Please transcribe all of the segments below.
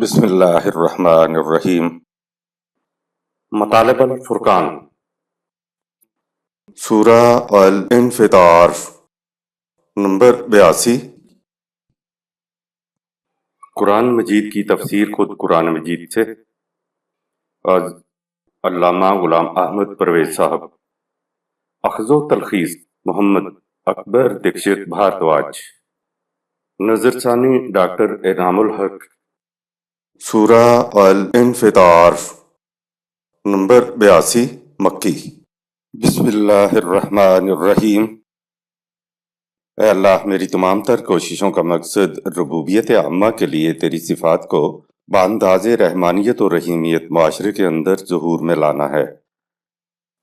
بسم اللہ الرحمن الرحیم۔ مطالب الفرقان، سورہ الانفطار نمبر 82۔ قرآن مجید کی تفسیر خود قرآن مجید سے، از علامہ غلام احمد پرویز صاحب۔ اخذ و تلخیص محمد اکبر دکشت بھارتواج، نظر ثانی ڈاکٹر انعام الحق۔ سورہ الانفطار نمبر 82 مکی۔ بسم اللہ الرحمن الرحیم۔ اے اللہ، میری تمام تر کوششوں کا مقصد ربوبیت عامہ کے لیے تیری صفات کو بانداز رحمانیت و رحیمیت معاشرے کے اندر ظہور میں لانا ہے۔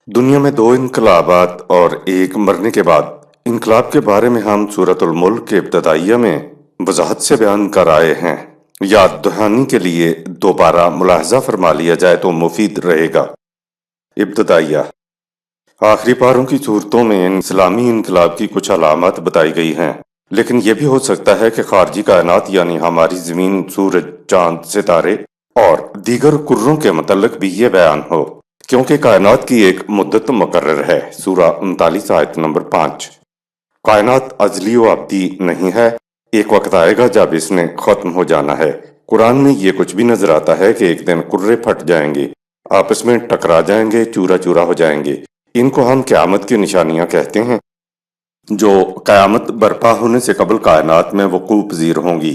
دنیا میں 2 انقلابات اور ایک مرنے کے بعد انقلاب کے بارے میں ہم سورۃ الملک کے ابتدائیہ میں وضاحت سے بیان کر آئے ہیں۔ یاد دہانی کے لیے دوبارہ ملاحظہ فرما لیا جائے تو مفید رہے گا۔ ابتدائیہ، آخری پاروں کی صورتوں میں اسلامی انقلاب کی کچھ علامات بتائی گئی ہیں، لیکن یہ بھی ہو سکتا ہے کہ خارجی کائنات یعنی ہماری زمین، سورج، چاند، ستارے اور دیگر کروں کے متعلق بھی یہ بیان ہو، کیونکہ کائنات کی ایک مدت مقرر ہے۔ سورہ 39 آیت نمبر 5۔ کائنات ازلی و ابدی نہیں ہے، ایک وقت آئے گا جب اس نے ختم ہو جانا ہے۔ قرآن میں یہ کچھ بھی نظر آتا ہے کہ ایک دن کرے پھٹ جائیں گے، آپس میں ٹکرا جائیں گے، چورا چورا ہو جائیں گے۔ ان کو ہم قیامت کی نشانیاں کہتے ہیں، جو قیامت برپا ہونے سے قبل کائنات میں وقوع پذیر ہوں گی۔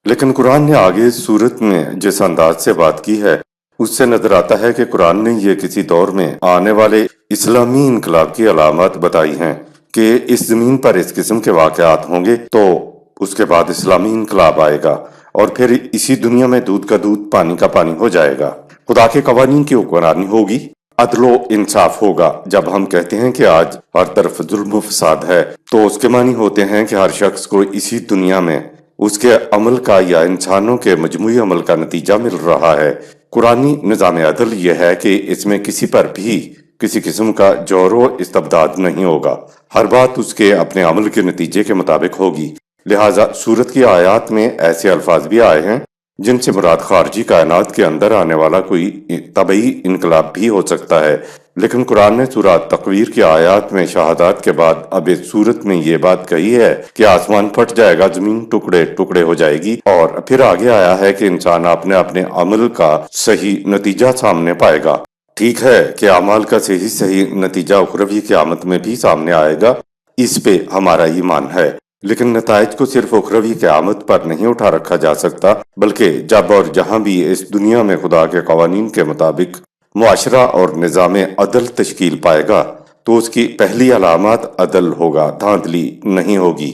لیکن قرآن نے آگے سورت میں جس انداز سے بات کی ہے، اس سے نظر آتا ہے کہ قرآن نے یہ کسی دور میں آنے والے اسلامی انقلاب کی علامات بتائی ہیں کہ اس زمین پر اس قسم کے واقعات ہوں گے، تو اس کے بعد اسلامی انقلاب آئے گا اور پھر اسی دنیا میں دودھ کا دودھ، پانی کا پانی ہو جائے گا۔ خدا کے قوانین کی حکمرانی ہوگی، عدل و انصاف ہوگا۔ جب ہم کہتے ہیں کہ آج ہر طرف ظلم و فساد ہے، تو اس کے معنی ہوتے ہیں کہ ہر شخص کو اسی دنیا میں اس کے عمل کا یا انسانوں کے مجموعی عمل کا نتیجہ مل رہا ہے۔ قرآنی نظام عدل یہ ہے کہ اس میں کسی پر بھی کسی قسم کا جور و استبداد نہیں ہوگا، ہر بات اس کے اپنے عمل کے نتیجے کے مطابق ہوگی۔ لہٰذا سورت کی آیات میں ایسے الفاظ بھی آئے ہیں جن سے مراد خارجی کائنات کے اندر آنے والا کوئی طبعی انقلاب بھی ہو سکتا ہے، لیکن قرآن نے سورہ تکویر کی آیات میں شہادات کے بعد اب اس سورت میں یہ بات کہی ہے کہ آسمان پھٹ جائے گا، زمین ٹکڑے ٹکڑے ہو جائے گی، اور پھر آگے آیا ہے کہ انسان اپنے اپنے عمل کا صحیح نتیجہ سامنے پائے گا۔ ٹھیک ہے کہ اعمال کا صحیح نتیجہ اخروی قیامت میں بھی سامنے آئے گا، اس پہ ہمارا ایمان ہے، لیکن نتائج کو صرف اخروی قیامت پر نہیں اٹھا رکھا جا سکتا، بلکہ جب اور جہاں بھی اس دنیا میں خدا کے قوانین کے مطابق معاشرہ اور نظام عدل تشکیل پائے گا تو اس کی پہلی علامات عدل ہوگا، دھاندلی نہیں ہوگی۔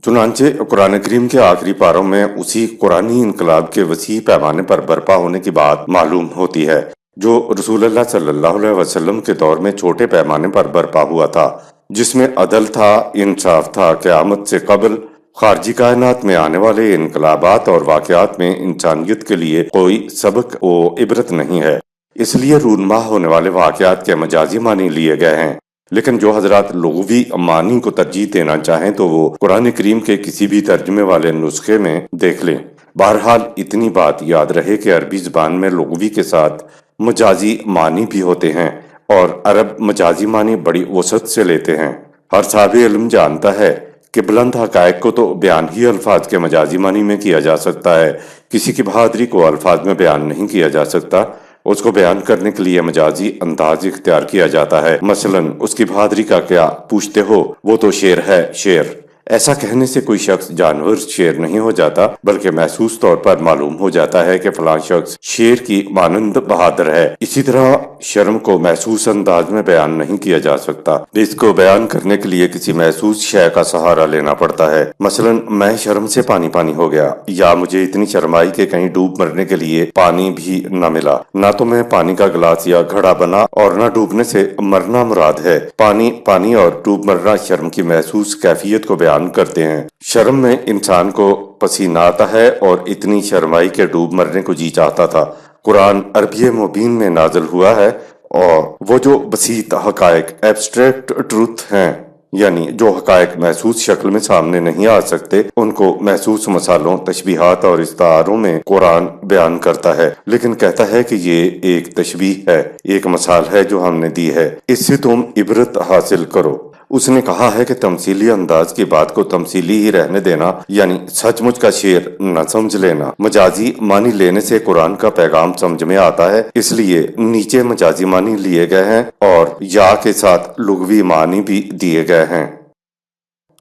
چنانچہ قرآن کریم کے آخری پاروں میں اسی قرآنی انقلاب کے وسیع پیمانے پر برپا ہونے کی بات معلوم ہوتی ہے، جو رسول اللہ صلی اللہ علیہ وسلم کے دور میں چھوٹے پیمانے پر برپا ہوا تھا، جس میں عدل تھا، انصاف تھا۔ قیامت سے قبل خارجی کائنات میں آنے والے انقلابات اور واقعات میں انسانیت کے لیے کوئی سبق و عبرت نہیں ہے، اس لیے رونما ہونے والے واقعات کے مجازی معنی لیے گئے ہیں۔ لیکن جو حضرات لغوی معنی کو ترجیح دینا چاہیں تو وہ قرآن کریم کے کسی بھی ترجمے والے نسخے میں دیکھ لیں۔ بہرحال اتنی بات یاد رہے کہ عربی زبان میں لغوی کے ساتھ مجازی معنی بھی ہوتے ہیں، اور عرب مجازی معنی بڑی وسعت سے لیتے ہیں۔ ہر صاحب علم جانتا ہے کہ بلند حقائق کو تو بیان ہی الفاظ کے مجازی معنی میں کیا جا سکتا ہے، کسی کی بہادری کو الفاظ میں بیان نہیں کیا جا سکتا، اس کو بیان کرنے کے لیے مجازی انداز اختیار کیا جاتا ہے۔ مثلا اس کی بہادری کا کیا پوچھتے ہو، وہ تو شیر ہے، شیر۔ ایسا کہنے سے کوئی شخص جانور شیر نہیں ہو جاتا، بلکہ محسوس طور پر معلوم ہو جاتا ہے کہ فلاں شخص شیر کی مانند بہادر ہے۔ اسی طرح شرم کو محسوس انداز میں بیان نہیں کیا جا سکتا، اس کو بیان کرنے کے لیے کسی محسوس شے کا سہارا لینا پڑتا ہے۔ مثلا میں شرم سے پانی پانی ہو گیا، یا مجھے اتنی شرم آئی کہ کہیں ڈوب مرنے کے لیے پانی بھی نہ ملا، نہ تو میں پانی کا گلاس یا گھڑا بنا اور نہ ڈوبنے سے مرنا مراد ہے۔ پانی اور ڈوب مرنا شرم کی محسوس کیفیت کو بیان کرتے ہیں۔ شرم میں انسان کو پسینہ آتا ہے، اور اتنی شرمائی کے ڈوب مرنے کو جی چاہتا تھا۔ قرآن عربی مبین میں نازل ہوا ہے، اور وہ جو بسیط حقائق ایبسٹریکٹ ٹروتھ ہیں یعنی جو حقائق محسوس شکل میں سامنے نہیں آ سکتے ان کو محسوس مثالوں، تشبیہات اور استعاروں میں قرآن بیان کرتا ہے، لیکن کہتا ہے کہ یہ ایک تشبیہ ہے، ایک مثال ہے جو ہم نے دی ہے، اس سے تم عبرت حاصل کرو۔ اس نے کہا ہے کہ تمثیلی انداز کی بات کو تمثیلی ہی رہنے دینا، یعنی سچ مچ کا شعر نہ سمجھ لینا۔ مجازی معنی لینے سے قرآن کا پیغام سمجھ میں آتا ہے، اس لیے نیچے مجازی معنی لیے گئے ہیں اور یا کے ساتھ لغوی معنی بھی دیے گئے ہیں۔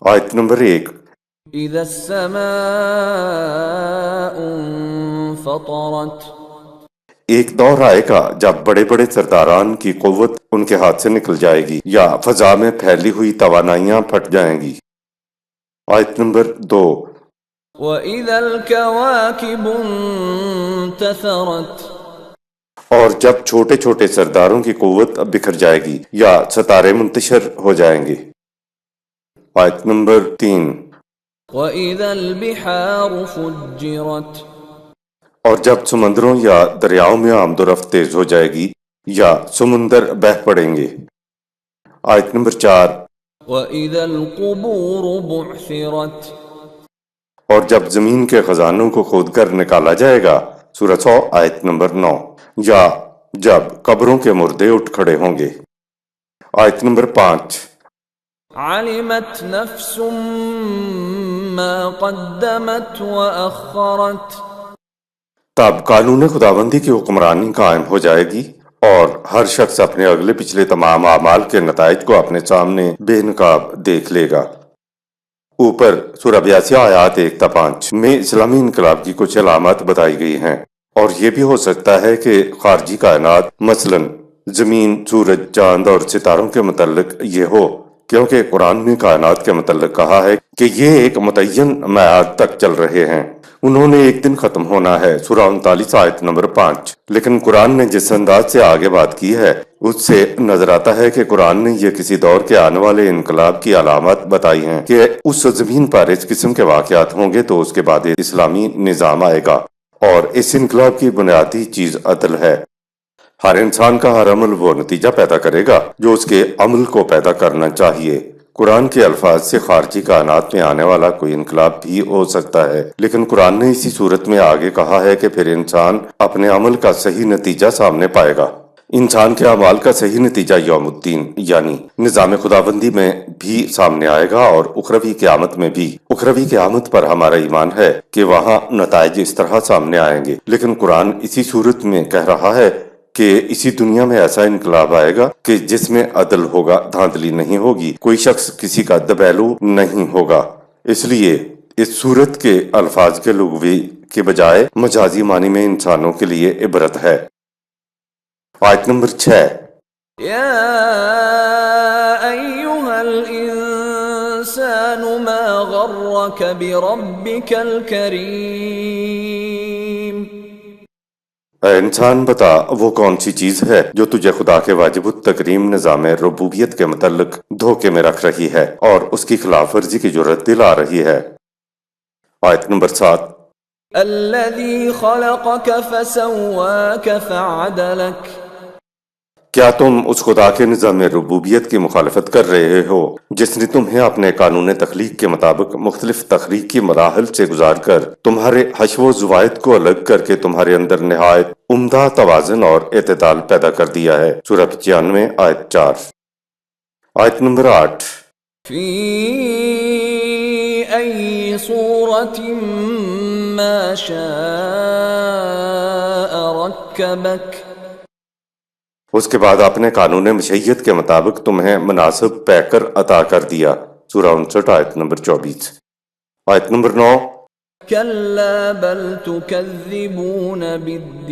آیت نمبر 1۔ اذا السماء انفطرت، ایک دور آئے گا جب بڑے بڑے سرداران کی قوت ان کے ہاتھ سے نکل جائے گی یا فضا میں پھیلی ہوئی توانائیاں پھٹ جائیں گی۔ آیت نمبر 2۔ واذا الكواكب انتثرت، اور جب چھوٹے چھوٹے سرداروں کی قوت بکھر جائے گی یا ستارے منتشر ہو جائیں گے۔ آیت نمبر 3۔ واذا البحار فجرت، اور جب سمندروں یا دریاؤں میں آمد و رفت تیز ہو جائے گی یا سمندر بہہ پڑیں گے۔ آیت نمبر 4۔ واذا القبور بعثرت، اور جب زمین کے خزانوں کو کھود کر نکالا جائے گا، سورہ 100 آیت نمبر 9، یا جب قبروں کے مردے اٹھ کھڑے ہوں گے۔ آیت نمبر 5۔ علمت نفس ما قدمت واخرت، تب قانون خداوندی کی حکمرانی قائم ہو جائے گی اور ہر شخص اپنے اگلے پچھلے تمام اعمال کے نتائج کو اپنے سامنے بے نقاب دیکھ لے گا۔ اوپر سورہ 82 آیات 1 تا 5 میں اسلامی انقلاب کی کچھ علامات بتائی گئی ہیں، اور یہ بھی ہو سکتا ہے کہ خارجی کائنات مثلا زمین، سورج، چاند اور ستاروں کے متعلق یہ ہو، کیونکہ قرآن نے کائنات کے متعلق کہا ہے کہ یہ ایک متعین میعاد تک چل رہے ہیں، انہوں نے ایک دن ختم ہونا ہے، سورہ 39 آیت نمبر 5۔ لیکن قرآن نے جس انداز سے آگے بات کی ہے اس سے نظر آتا ہے کہ قرآن نے یہ کسی دور کے آنے والے انقلاب کی علامات بتائی ہیں کہ اس زمین پر اس قسم کے واقعات ہوں گے، تو اس کے بعد اسلامی نظام آئے گا، اور اس انقلاب کی بنیادی چیز عدل ہے۔ ہر انسان کا ہر عمل وہ نتیجہ پیدا کرے گا جو اس کے عمل کو پیدا کرنا چاہیے۔ قرآن کے الفاظ سے خارجی کائنات میں آنے والا کوئی انقلاب بھی ہو سکتا ہے، لیکن قرآن نے اسی صورت میں آگے کہا ہے کہ پھر انسان اپنے عمل کا صحیح نتیجہ سامنے پائے گا۔ انسان کے اعمال کا صحیح نتیجہ یوم الدین یعنی نظام خداوندی میں بھی سامنے آئے گا، اور اخروی قیامت میں بھی۔ اخروی قیامت پر ہمارا ایمان ہے کہ وہاں نتائج اس طرح سامنے آئیں گے، لیکن قرآن اسی صورت میں کہہ رہا ہے کہ اسی دنیا میں ایسا انقلاب آئے گا کہ جس میں عدل ہوگا، دھاندلی نہیں ہوگی، کوئی شخص کسی کا دبیلو نہیں ہوگا۔ اس لیے اس صورت کے الفاظ کے لغوی کے بجائے مجازی معنی میں انسانوں کے لیے عبرت ہے۔ آیت نمبر 6۔ یا ایھا الانسان ما غرک بربک الکریم، اے انسان بتا وہ کون سی چیز ہے جو تجھے خدا کے واجب التکریم نظام ربوبیت کے متعلق دھوکے میں رکھ رہی ہے اور اس کی خلاف ورزی کی جرت دلا رہی ہے۔ آیت نمبر 7۔ الذی خلقک فسواک فعدلک، کیا تم اس خدا کے نظام ربوبیت کی مخالفت کر رہے ہو جس نے تمہیں اپنے قانون تخلیق کے مطابق مختلف تخلیقی مراحل سے گزار کر تمہارے حشو و زوائد کو الگ کر کے تمہارے اندر نہایت عمدہ توازن اور اعتدال پیدا کر دیا ہے، سورہ 95 آیت 4۔ آیت نمبر 8۔ فی ای صورت ما شاء رکبک، اس کے بعد اپنے قانون مشیت کے مطابق تمہیں مناسب پیکر عطا کر دیا، سورہ 59 آیت نمبر 24۔ آیت نمبر 9۔ کلا بل تکذبون بالدین،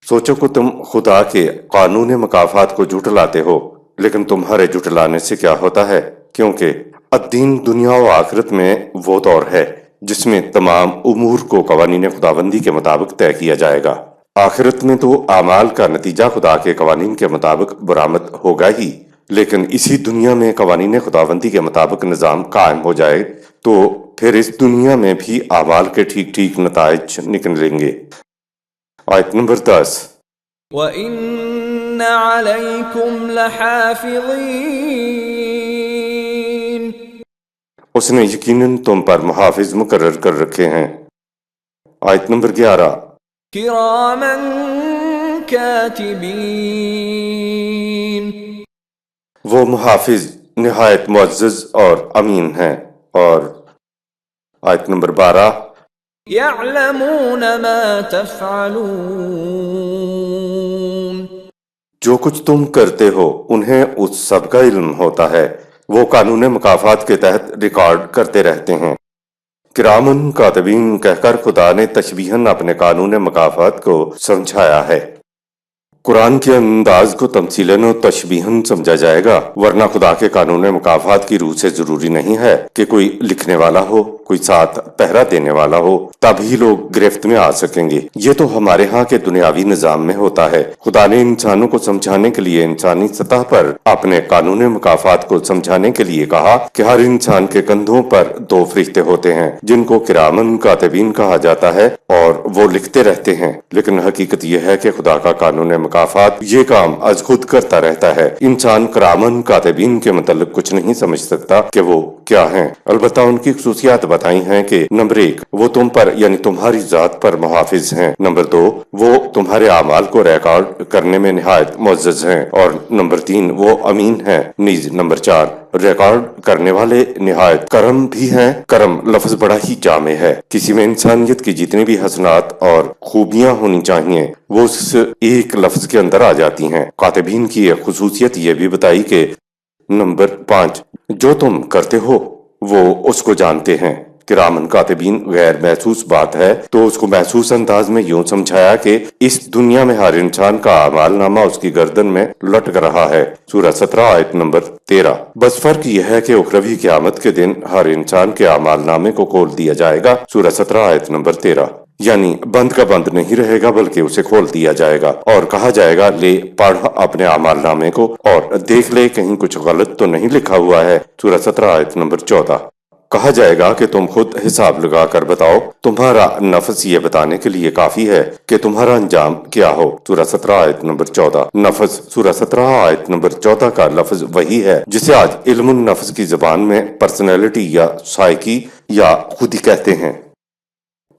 سوچو کہ تم خدا کے قانون مکافات کو جھٹلاتے ہو، لیکن تمہارے جھٹلانے سے کیا ہوتا ہے، کیونکہ الدین دنیا و آخرت میں وہ دور ہے جس میں تمام امور کو قوانین خداوندی کے مطابق طے کیا جائے گا۔ آخرت میں تو اعمال کا نتیجہ خدا کے قوانین کے مطابق برآمد ہوگا ہی، لیکن اسی دنیا میں قوانین خداوندی کے مطابق نظام قائم ہو جائے تو پھر اس دنیا میں بھی اعمال کے ٹھیک ٹھیک نتائج نکلیں گے۔ آیت نمبر 10۔ وَإِنَّ علیکم لحافظین، اس نے یقیناً تم پر محافظ مقرر کر رکھے ہیں۔ آیت نمبر 11۔ کراما کاتبین، وہ محافظ نہایت معزز اور امین ہیں۔ اور آیت نمبر 12۔ یعلمون ما تفعلون، جو کچھ تم کرتے ہو انہیں اس سب کا علم ہوتا ہے، وہ قانون مکافات کے تحت ریکارڈ کرتے رہتے ہیں۔ کرامن کاتبین کہہ کر خدا نے تشبیہاً اپنے قانون مکافات کو سمجھایا ہے۔ قرآن کے انداز کو تمثیلاً و تشبیہاً سمجھا جائے گا، ورنہ خدا کے قانون مکافات کی روح سے ضروری نہیں ہے کہ کوئی لکھنے والا ہو، کوئی ساتھ پہرا دینے والا ہو، تب ہی لوگ گرفت میں آ سکیں گے۔ یہ تو ہمارے ہاں کے دنیاوی نظام میں ہوتا ہے۔ خدا نے انسانوں کو سمجھانے کے لیے انسانی سطح پر اپنے قانون مکافات کو سمجھانے کے لیے کہا کہ ہر انسان کے کندھوں پر 2 فرشتے ہوتے ہیں جن کو کرامن کاتبین کہا جاتا ہے، اور وہ لکھتے رہتے ہیں۔ لیکن حقیقت یہ ہے کہ خدا کا قانون مکافات یہ کام از خود کرتا رہتا ہے۔ انسان کرامن کاتبین کے متعلق کچھ نہیں سمجھ سکتا کہ وہ کیا ہیں، البتہ ان کی خصوصیات بتائی ہیں کہ نمبر 1 وہ تم پر یعنی تمہاری ذات پر محافظ ہیں، نمبر 2 وہ تمہارے اعمال کو ریکارڈ کرنے میں نہایت معزز ہیں، اور نمبر 3 وہ امین ہیں، نیز نمبر 4 ریکارڈ کرنے والے نہایت کرم بھی ہیں۔ کرم لفظ بڑا ہی جامع ہے، کسی میں انسانیت کی جتنی بھی حسنات اور خوبیاں ہونی چاہیے وہ اس ایک لفظ کے اندر آ جاتی ہیں۔ کاتبین کی ایک خصوصیت یہ بھی بتائی کہ نمبر 5 جو تم کرتے ہو وہ اس کو جانتے ہیں۔ کرامن کاتبین غیر محسوس بات ہے تو اس کو محسوس انداز میں یوں سمجھایا کہ اس دنیا میں ہر انسان کا اعمال نامہ اس کی گردن میں لٹک رہا ہے۔ سورہ 17 آیت نمبر 13۔ بس فرق یہ ہے کہ اخروی قیامت کے دن ہر انسان کے اعمال نامے کو کھول دیا جائے گا۔ سورہ 17 آیت نمبر 13۔ یعنی بند کا بند نہیں رہے گا بلکہ اسے کھول دیا جائے گا اور کہا جائے گا لے پڑھ اپنے اعمال نامے کو اور دیکھ لے کہیں کچھ غلط تو نہیں لکھا ہوا ہے۔ سورہ 17 آیت نمبر 14۔ کہا جائے گا کہ تم خود حساب لگا کر بتاؤ، تمہارا نفس یہ بتانے کے لیے کافی ہے کہ تمہارا انجام کیا ہو۔ سورہ 17 آیت نمبر 14۔ نفس سورہ 17 آیت نمبر 14 کا لفظ وہی ہے جسے آج علم النفس کی زبان میں پرسنالٹی یا سائیکی یا خودی کہتے ہیں۔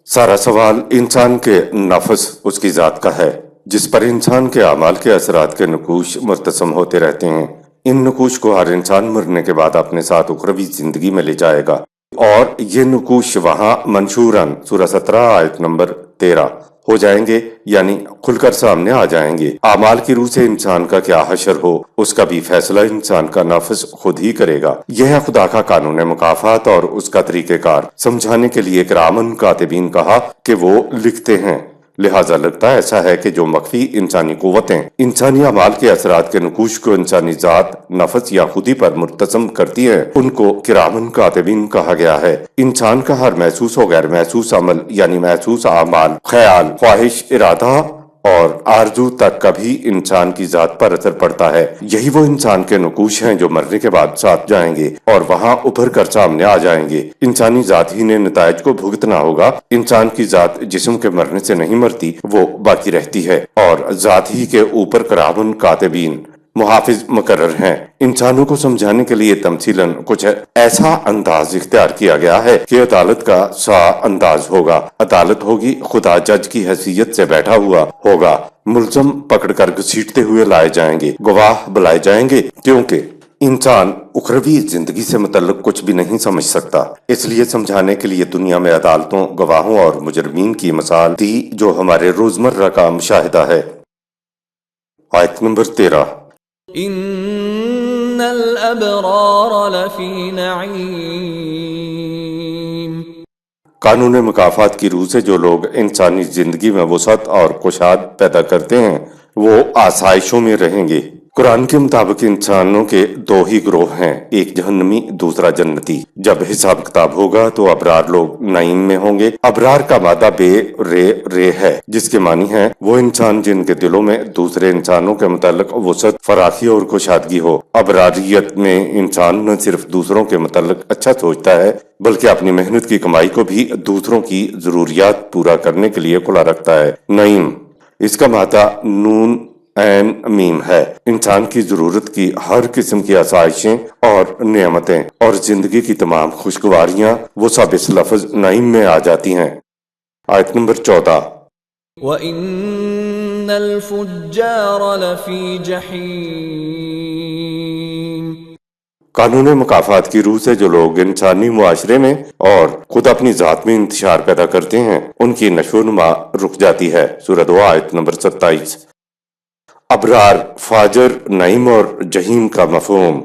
سارا سوال انسان کے نفس اس کی ذات کا ہے جس پر انسان کے اعمال کے اثرات کے نقوش مرتسم ہوتے رہتے ہیں۔ ان نقوش کو ہر انسان مرنے کے بعد اپنے ساتھ اخروی زندگی میں لے جائے گا، اور یہ نقوش وہاں منشوراً سورہ 17 آیت نمبر 13 ہو جائیں گے، یعنی کھل کر سامنے آ جائیں گے۔ اعمال کی روح سے انسان کا کیا حشر ہو اس کا بھی فیصلہ انسان کا نفس خود ہی کرے گا۔ یہ ہے خدا کا قانون مکافات اور اس کا طریقہ کار۔ سمجھانے کے لیے کرامن کاتبین کہا کہ وہ لکھتے ہیں، لہٰذا لگتا ایسا ہے کہ جو مخفی انسانی قوتیں انسانی اعمال کے اثرات کے نقوش کو انسانی ذات، نفس یا خودی پر مرتسم کرتی ہیں ان کو کرامن کاتبین کہا گیا ہے۔ انسان کا ہر محسوس و غیر محسوس عمل یعنی محسوس اعمال، خیال، خواہش، ارادہ اور آرزو تک کا بھی انسان کی ذات پر اثر پڑتا ہے۔ یہی وہ انسان کے نقوش ہیں جو مرنے کے بعد ساتھ جائیں گے اور وہاں ابھر کر سامنے آ جائیں گے۔ انسانی ذات ہی نے نتائج کو بھگتنا ہوگا۔ انسان کی ذات جسم کے مرنے سے نہیں مرتی، وہ باقی رہتی ہے، اور ذات ہی کے اوپر کرامن کاتبین محافظ مقرر ہیں۔ انسانوں کو سمجھانے کے لیے تمثیلاً کچھ ایسا انداز اختیار کیا گیا ہے کہ عدالت کا سا انداز ہوگا۔ عدالت ہوگی، خدا جج کی حیثیت سے بیٹھا ہوا ہوگا، ملزم پکڑ کر گھسیٹتے ہوئے لائے جائیں گے، گواہ بلائے جائیں گے، کیونکہ انسان اخروی زندگی سے متعلق کچھ بھی نہیں سمجھ سکتا۔ اس لیے سمجھانے کے لیے دنیا میں عدالتوں، گواہوں اور مجرمین کی مثال دی جو ہمارے روزمرہ کا مشاہدہ ہے۔ آیت نمبر 13۔ ان الابرار لفی نعیم، قانون مکافات کی روح سے جو لوگ انسانی زندگی میں وسعت اور کشاد پیدا کرتے ہیں وہ آسائشوں میں رہیں گے۔ قرآن کے مطابق انسانوں کے 2 ہی گروہ ہیں، ایک جہنمی، دوسرا جنتی۔ جب حساب کتاب ہوگا تو ابرار لوگ نعیم میں ہوں گے۔ ابرار کا مادہ بے رے ہے جس کے معنی ہے وہ انسان جن کے دلوں میں دوسرے انسانوں کے متعلق وسعت، فراخی اور کشادگی ہو۔ ابراریت میں انسان نہ صرف دوسروں کے متعلق اچھا سوچتا ہے بلکہ اپنی محنت کی کمائی کو بھی دوسروں کی ضروریات پورا کرنے کے لیے کھلا رکھتا ہے۔ نعیم اس کا مادہ نون عین میم ہے۔ انسان کی ضرورت کی ہر قسم کی آسائشیں اور نعمتیں اور زندگی کی تمام خوشگواریاں وہ سب اس لفظ نعیم میں آ جاتی ہیں۔ آیت نمبر 14۔ وَإِنَّ الْفُجَّارَ لَفِي جَحِيمٍ۔ قانون مکافات کی روح سے جو لوگ انسانی معاشرے میں اور خود اپنی ذات میں انتشار پیدا کرتے ہیں ان کی نشو و نما رک جاتی ہے۔ سورۃ دعا آیت نمبر 27۔ ابرار، فاجر، نعیم اور جہیم کا مفہوم۔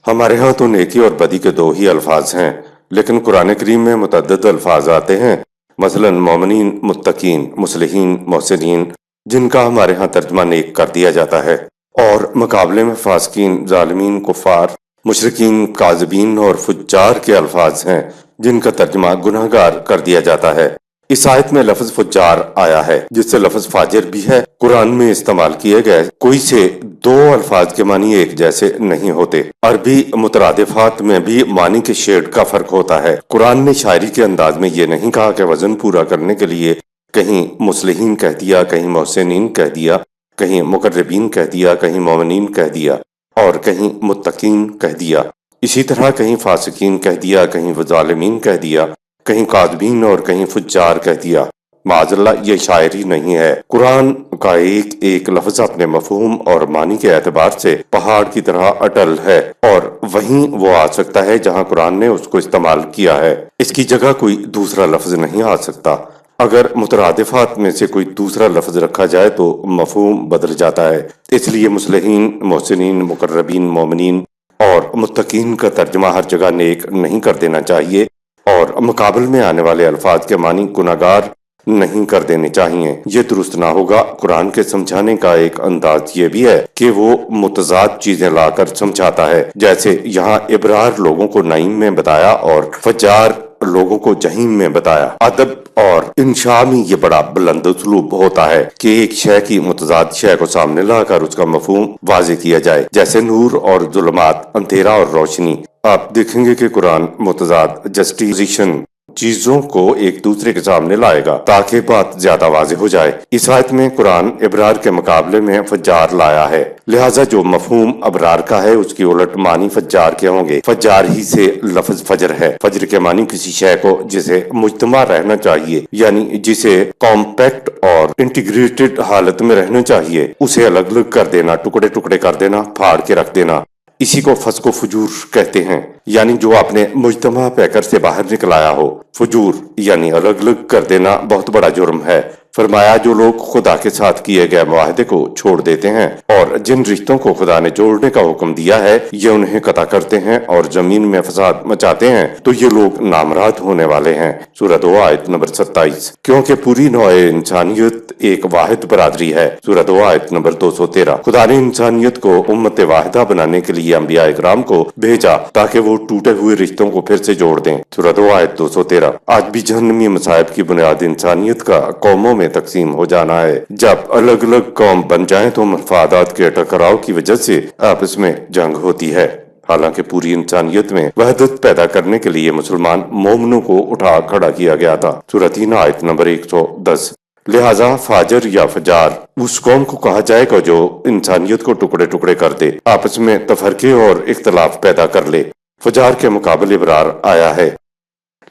ہمارے ہاں تو نیکی اور بدی کے دو ہی الفاظ ہیں، لیکن قرآن کریم میں متعدد الفاظ آتے ہیں، مثلا مومنین، متقین، مصلحین، محسنین، جن کا ہمارے ہاں ترجمہ نیک کر دیا جاتا ہے، اور مقابلے میں فاسقین، ظالمین، کفار، مشرکین، کاذبین اور فجار کے الفاظ ہیں جن کا ترجمہ گناہگار کر دیا جاتا ہے۔ اس آیت میں لفظ فجار آیا ہے جس سے لفظ فاجر بھی ہے۔ قرآن میں استعمال کیے گئے کوئی سے دو الفاظ کے معنی ایک جیسے نہیں ہوتے۔ عربی مترادفات میں بھی معنی کے شیڈ کا فرق ہوتا ہے۔ قرآن نے شاعری کے انداز میں یہ نہیں کہا کہ وزن پورا کرنے کے لیے کہیں مصلحین کہہ دیا، کہیں محسنین کہہ دیا، کہیں مقربین کہہ دیا، کہیں مومنین کہہ دیا اور کہیں متقین کہہ دیا۔ اسی طرح کہیں فاسقین کہہ دیا، کہیں ظالمین کہہ دیا، کہیں کاذبین اور کہیں فجار کہہ دیا۔ معاذ اللہ، یہ شاعری نہیں ہے۔ قرآن کا ایک ایک لفظ اپنے مفہوم اور معنی کے اعتبار سے پہاڑ کی طرح اٹل ہے، اور وہیں وہ آ سکتا ہے جہاں قرآن نے اس کو استعمال کیا ہے۔ اس کی جگہ کوئی دوسرا لفظ نہیں آ سکتا۔ اگر مترادفات میں سے کوئی دوسرا لفظ رکھا جائے تو مفہوم بدل جاتا ہے۔ اس لیے مصلحین، محسنین، مقربین، مومنین اور متقین کا ترجمہ ہر جگہ نیک نہیں کر دینا چاہیے، اور مقابل میں آنے والے الفاظ کے معنی گناہگار نہیں کر دینے چاہیے۔ یہ درست نہ ہوگا۔ قرآن کے سمجھانے کا ایک انداز یہ بھی ہے کہ وہ متضاد چیزیں لا کر سمجھاتا ہے، جیسے یہاں ابرار لوگوں کو نعیم میں بتایا اور فجار لوگوں کو جہیم میں بتایا۔ ادب اور انشاء میں یہ بڑا بلند اسلوب ہوتا ہے کہ ایک شے کی متضاد شے کو سامنے لا کر اس کا مفہوم واضح کیا جائے، جیسے نور اور ظلمات، اندھیرا اور روشنی۔ آپ دیکھیں گے کہ قرآن متضاد جسٹیفیکیشن چیزوں کو ایک دوسرے کے سامنے لائے گا تاکہ بات زیادہ واضح ہو جائے۔ اس آیت میں قرآن ابرار کے مقابلے میں فجار لایا ہے، لہٰذا جو مفہوم ابرار کا ہے اس کی الٹ معنی فجار کے ہوں گے۔ فجار ہی سے لفظ فجر ہے۔ فجر کے معنی کسی شے کو جسے مجتمع رہنا چاہیے، یعنی جسے کمپیکٹ اور انٹیگریٹڈ حالت میں رہنا چاہیے، اسے الگ الگ کر دینا، ٹکڑے ٹکڑے کر دینا، پھاڑ کے رکھ دینا۔ اسی کو فسق و فجور کہتے ہیں، یعنی جو اپنے مجتمع پیکر سے باہر نکل آیا ہو۔ فجور یعنی الگ الگ کر دینا بہت بڑا جرم ہے۔ فرمایا جو لوگ خدا کے ساتھ کیے گئے معاہدے کو چھوڑ دیتے ہیں اور جن رشتوں کو خدا نے جوڑنے کا حکم دیا ہے یہ انہیں قطع کرتے ہیں اور زمین میں فساد مچاتے ہیں تو یہ لوگ نامراد ہونے والے ہیں۔ سورۃ دعا آیت نمبر 27۔ کیونکہ پوری نوع انسانیت ایک واحد برادری ہے۔ سورۃ دعا آیت نمبر 213۔ خدا نے انسانیت کو امت واحدہ بنانے کے لیے انبیاء اکرام کو بھیجا تاکہ وہ ٹوٹے ہوئے رشتوں کو پھر سے جوڑ دیں۔ سورۃ دعا آیت 213۔ آج بھی جہنمی مصائب کی بنیاد انسانیت کا قوموں میں تقسیم ہو جانا ہے۔ جب الگ الگ قوم بن جائیں تو مفادات کے ٹکراؤ کی وجہ سے آپس میں جنگ ہوتی ہے، حالانکہ پوری انسانیت میں وحدت پیدا کرنے کے لیے مسلمان مومنوں کو اٹھا کھڑا کیا گیا تھا۔ سورۃ تین آیت نمبر 110۔ لہٰذا فاجر یا فجار اس قوم کو کہا جائے گا جو انسانیت کو ٹکڑے ٹکڑے کر دے، آپس میں تفرقے اور اختلاف پیدا کر لے۔ فجار کے مقابل ابرار آیا ہے،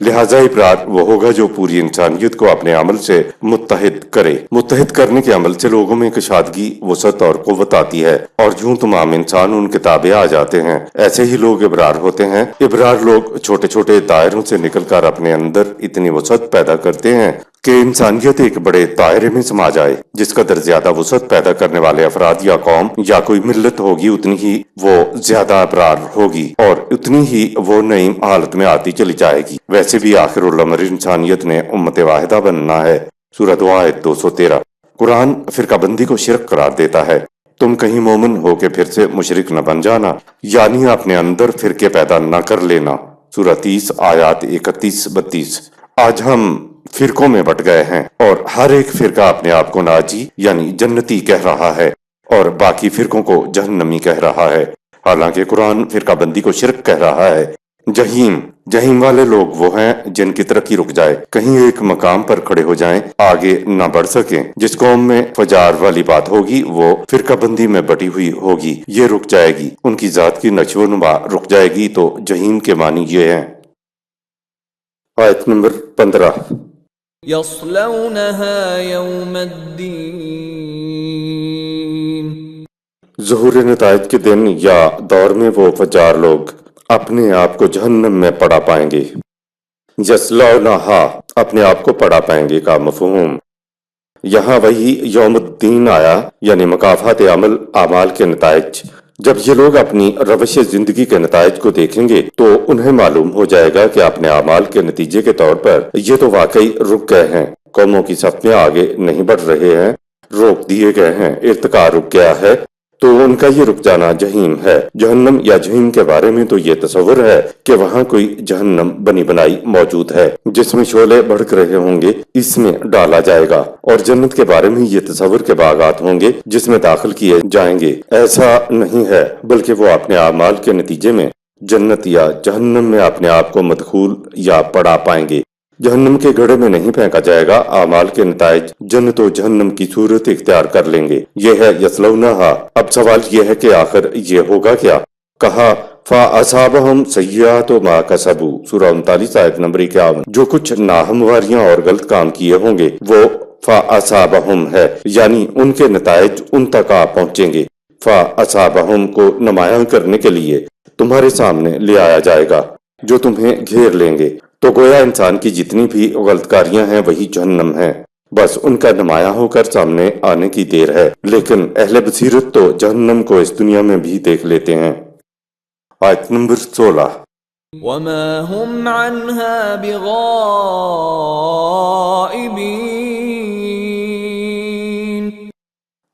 لہٰذا ابرار وہ ہوگا جو پوری انسانیت کو اپنے عمل سے متحد کرے۔ متحد کرنے کے عمل سے لوگوں میں کشادگی، وسعت اور قوت آتی ہے، اور جو تمام انسان ان کے تابع آ جاتے ہیں ایسے ہی لوگ ابرار ہوتے ہیں۔ ابرار لوگ چھوٹے چھوٹے دائروں سے نکل کر اپنے اندر اتنی وسعت پیدا کرتے ہیں کہ انسانیت ایک بڑے دائرے میں سما جائے۔ جس قدر زیادہ وسعت پیدا کرنے والے افراد یا قوم یا کوئی ملت ہوگی اتنی ہی وہ زیادہ ابرار ہوگی اور اتنی ہی وہ نعیم حالت میں آتی چلی جائے گی۔ ویسے بھی آخر الامر انسانیت نے امت واحدہ بننا ہے۔ سورۃ دعا آیت 213۔ قرآن فرقہ بندی کو شرک قرار دیتا ہے۔ تم کہیں مومن ہو کے پھر سے مشرک نہ بن جانا، یعنی اپنے اندر فرقے پیدا نہ کر لینا۔ سورۃ 30 آیات 31-32۔ آج ہم فرقوں میں بٹ گئے ہیں اور ہر ایک فرقہ اپنے آپ کو ناجی یعنی جنتی کہہ رہا ہے اور باقی فرقوں کو جہنمی کہہ رہا ہے، حالانکہ قرآن فرقہ بندی کو شرک کہہ رہا ہے۔ جہیم جہنم والے لوگ وہ ہیں جن کی ترقی رک جائے، کہیں ایک مقام پر کھڑے ہو جائیں، آگے نہ بڑھ سکیں۔ جس قوم میں فجار والی بات ہوگی وہ فرقہ بندی میں بٹی ہوئی ہوگی، یہ رک جائے گی، ان کی ذات کی نشو و نما رک جائے گی۔ تو جہنم کے معنی یہ ہیں۔ آیت نمبر 15۔ يصلونها يوم الدين ظہور نتائج کے دن یا دور میں وہ فجار لوگ اپنے آپ کو جہنم میں پڑا پائیں گے۔ یصلونہا اپنے آپ کو پڑا پائیں گے کا مفہوم۔ یہاں وہی یوم الدین آیا، یعنی مکافات عمل اعمال کے نتائج۔ جب یہ لوگ اپنی روش زندگی کے نتائج کو دیکھیں گے تو انہیں معلوم ہو جائے گا کہ اپنے اعمال کے نتیجے کے طور پر یہ تو واقعی رک گئے ہیں، قوموں کی صف میں آگے نہیں بڑھ رہے ہیں، روک دیے گئے ہیں، ارتقاء رک گیا ہے۔ تو ان کا یہ رک جانا جہنم ہے۔ جہنم یا جہنم کے بارے میں تو یہ تصور ہے کہ وہاں کوئی جہنم بنی بنائی موجود ہے جس میں شعلے بھڑک رہے ہوں گے، اس میں ڈالا جائے گا، اور جنت کے بارے میں یہ تصور کے باغات ہوں گے جس میں داخل کیے جائیں گے۔ ایسا نہیں ہے، بلکہ وہ اپنے اعمال کے نتیجے میں جنت یا جہنم میں اپنے آپ کو مدخول یا پڑا پائیں گے۔ جہنم کے گڑھے میں نہیں پھینکا جائے گا، اعمال کے نتائج جنت و جہنم کی صورت اختیار کر لیں گے۔ یہ ہے یصلونہا۔ اب سوال یہ ہے کہ آخر یہ ہوگا کیا؟ کہا فَأَصَابَهُمْ سَيِّئَاتُ مَا كَسَبُوا، سورہ 39 آیت نمبر 51۔ جو کچھ ناہمواریاں اور غلط کام کیے ہوں گے وہ فَأَصَابَهُمْ ہے، یعنی ان کے نتائج ان تک آ پہنچیں گے۔ فَأَصَابَهُمْ کو نمایاں کرنے کے لیے تمہارے سامنے لے آیا جائے گا، جو تمہیں گھیر لیں گے۔ تو گویا انسان کی جتنی بھی غلط کاریاں ہیں وہی جہنم ہیں، بس ان کا نمایاں ہو کر سامنے آنے کی دیر ہے۔ لیکن اہل بصیرت تو جہنم کو اس دنیا میں بھی دیکھ لیتے ہیں۔ آیت نمبر 16۔ وما هم عنها بغائبين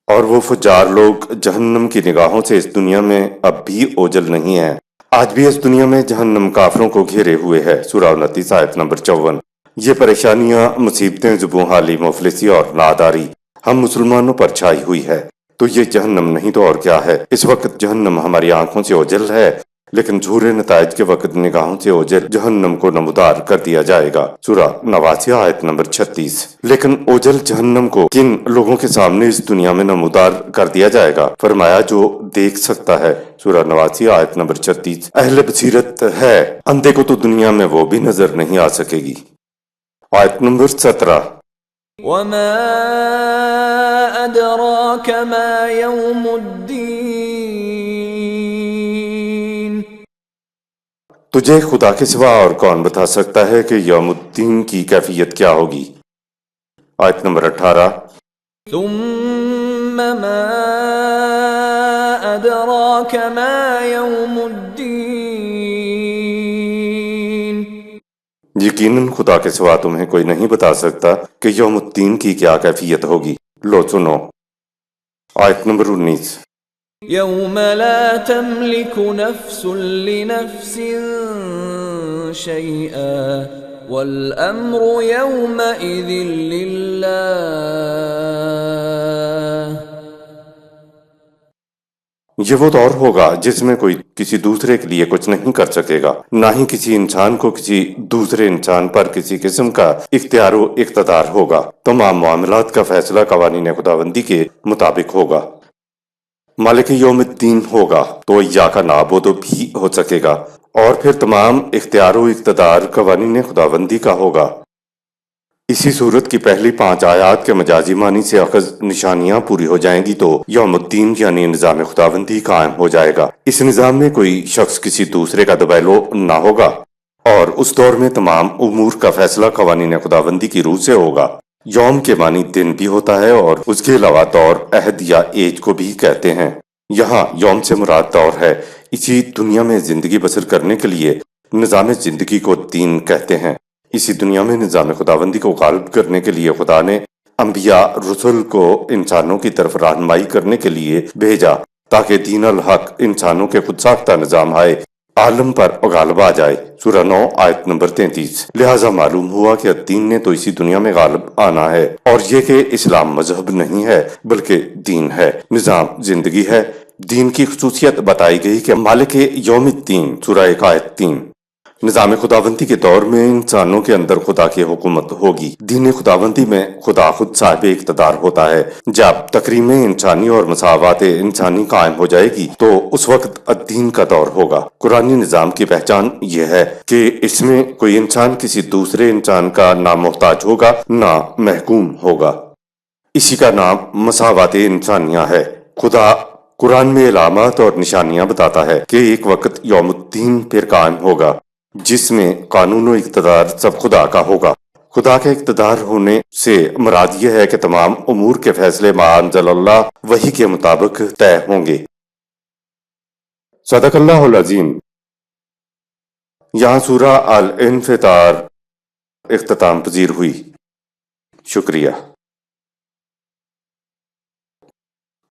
اور وہ فجار لوگ جہنم کی نگاہوں سے اس دنیا میں اب بھی اوجل نہیں ہیں۔ آج بھی اس دنیا میں جہنم کافروں کو گھیرے ہوئے ہے، سورہ 29 آیت نمبر 54۔ یہ پریشانیاں، مصیبتیں، زبوں حالی، مفلسی اور ناداری ہم مسلمانوں پر چھائی ہوئی ہے۔ تو یہ جہنم نہیں تو اور کیا ہے؟ اس وقت جہنم ہماری آنکھوں سے اوجل ہے، لیکن ظہور نتائج کے وقت نگاہوں سے اوجل جہنم کو نمودار کر دیا جائے گا، سورہ 89 آیت نمبر 36۔ لیکن اوجل جہنم کو کن لوگوں کے سامنے اس دنیا میں نمودار کر دیا جائے گا؟ فرمایا جو دیکھ سکتا ہے، سورہ 89 آیت نمبر 36۔ اہل بصیرت ہے، اندھے کو تو دنیا میں وہ بھی نظر نہیں آ سکے گی۔ آیت نمبر 17۔ وما أدراك ما يوم الدين تجھے خدا کے سوا اور کون بتا سکتا ہے کہ یوم الدین کی کیفیت کیا ہوگی؟ آیت نمبر 18۔ ثم ما أدراك ما يوم الدين یقیناً خدا کے سوا تمہیں کوئی نہیں بتا سکتا کہ یوم الدین کی کیا کیفیت ہوگی۔ لو سنو، آیت نمبر 19۔ يوم لا تملك نفس لنفس شيئا والأمر يومئذ لله یہ وہ دور ہوگا جس میں کوئی کسی دوسرے کے لیے کچھ نہیں کر سکے گا، نہ ہی کسی انسان کو کسی دوسرے انسان پر کسی قسم کا اختیار و اقتدار ہوگا۔ تمام معاملات کا فیصلہ قوانین خداوندی کے مطابق ہوگا۔ مالک یوم الدین ہوگا تو ایاک نعبد بھی ہو سکے گا، اور پھر تمام اختیار و اقتدار قوانین خداوندی کا ہوگا۔ اسی صورت کی پہلی 5 آیات کے مجازی معنی سے اخذ نشانیاں پوری ہو جائیں گی تو یوم الدین یعنی نظام خداوندی قائم ہو جائے گا۔ اس نظام میں کوئی شخص کسی دوسرے کا دبیلو نہ ہوگا، اور اس دور میں تمام امور کا فیصلہ قوانین خداوندی کی روح سے ہوگا۔ یوم کے معنی دن بھی ہوتا ہے، اور اس کے علاوہ دور، عہد یا ایج کو بھی کہتے ہیں۔ یہاں یوم سے مراد دور ہے۔ اسی دنیا میں زندگی بسر کرنے کے لیے نظام زندگی کو دین کہتے ہیں۔ اسی دنیا میں نظام خداوندی کو غالب کرنے کے لیے خدا نے انبیاء رسل کو انسانوں کی طرف رہنمائی کرنے کے لیے بھیجا تاکہ دین الحق انسانوں کے خود ساختہ نظام آئے، عالم پر غالب آ جائے، سورہ 9 آیت نمبر 33۔ لہٰذا معلوم ہوا کہ دین نے تو اسی دنیا میں غالب آنا ہے، اور یہ کہ اسلام مذہب نہیں ہے بلکہ دین ہے، نظام زندگی ہے۔ دین کی خصوصیت بتائی گئی کہ مالک یوم الدین، سورہ 1 آیت 3۔ نظام خداوندی کے دور میں انسانوں کے اندر خدا کی حکومت ہوگی۔ دین خداوندی میں خدا خود صاحب اقتدار ہوتا ہے۔ جب تکریم انسانی اور مساوات انسانی قائم ہو جائے گی تو اس وقت الدین کا دور ہوگا۔ قرآنی نظام کی پہچان یہ ہے کہ اس میں کوئی انسان کسی دوسرے انسان کا نہ محتاج ہوگا نہ محکوم ہوگا۔ اسی کا نام مساوات انسانیہ ہے۔ خدا قرآن میں علامات اور نشانیاں بتاتا ہے کہ ایک وقت یوم الدین پھر قائم ہوگا جس میں قانون و اقتدار سب خدا کا ہوگا۔ خدا کے اقتدار ہونے سے مراد یہ ہے کہ تمام امور کے فیصلے ما انزل اللہ وحی کے مطابق طے ہوں گے۔ صدق اللہ العظیم۔ یہاں سورہ الانفطار اختتام پذیر ہوئی۔ شکریہ۔